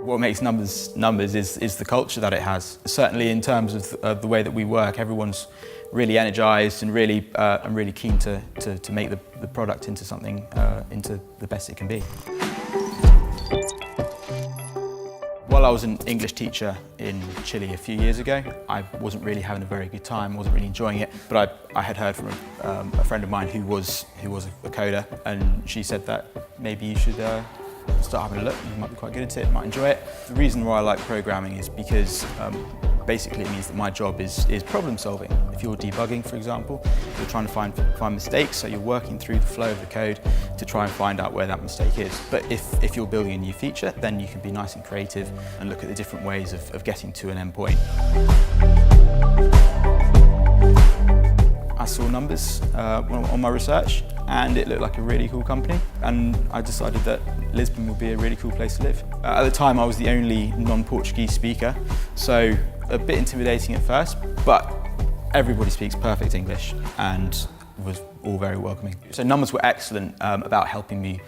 What makes Numbers is the culture that it has. Certainly in terms of the way that we work, everyone's really energised and really keen to make the product into something, into the best it can be. While I was an English teacher in Chile a few years ago, I wasn't really having a very good time, wasn't really enjoying it, but I had heard from a friend of mine who was a coder, and she said that maybe you should start having a look. You might be quite good at it, might enjoy it. The reason why I like programming is because basically it means that my job is problem solving. If you're debugging, for example, you're trying to find mistakes, so you're working through the flow of the code to try and find out where that mistake is. But if you're building a new feature, then you can be nice and creative and look at the different ways of getting to an endpoint. I saw Nmbrs on my research, and it looked like a really cool company, and I decided that Lisbon would be a really cool place to live. At the time I was the only non-Portuguese speaker, so a bit intimidating at first, but everybody speaks perfect English and was all very welcoming. So Nmbrs were excellent about helping me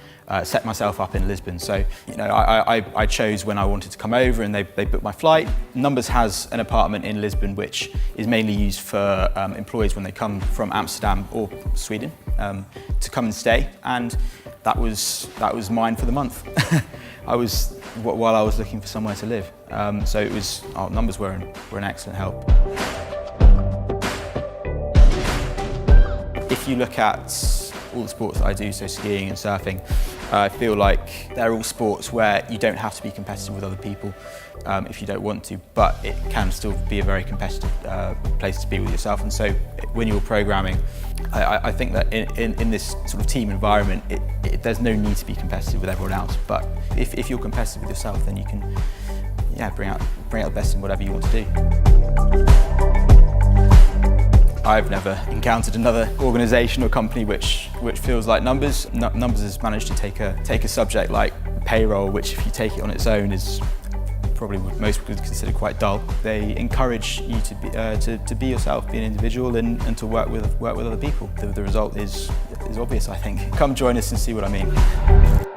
set myself up in Lisbon. So I chose when I wanted to come over, and they booked my flight. Nmbrs has an apartment in Lisbon which is mainly used for employees when they come from Amsterdam or Sweden to come and stay, and that was mine for the month. While I was looking for somewhere to live. So it was, Nmbrs were an excellent help. If you look at all the sports that I do, so skiing and surfing, I feel like they're all sports where you don't have to be competitive with other people if you don't want to, but it can still be a very competitive place to be with yourself. And so when you're programming, I think that in this sort of team environment, there's no need to be competitive with everyone else. But if you're competitive with yourself, then you can bring out the best in whatever you want to do. I've never encountered another organisation or company which feels like Nmbrs. Nmbrs has managed to take a subject like payroll, which if you take it on its own is probably what most would consider quite dull. They encourage you to be yourself, be an individual, and to work with other people. The result is obvious, I think. Come join us and see what I mean.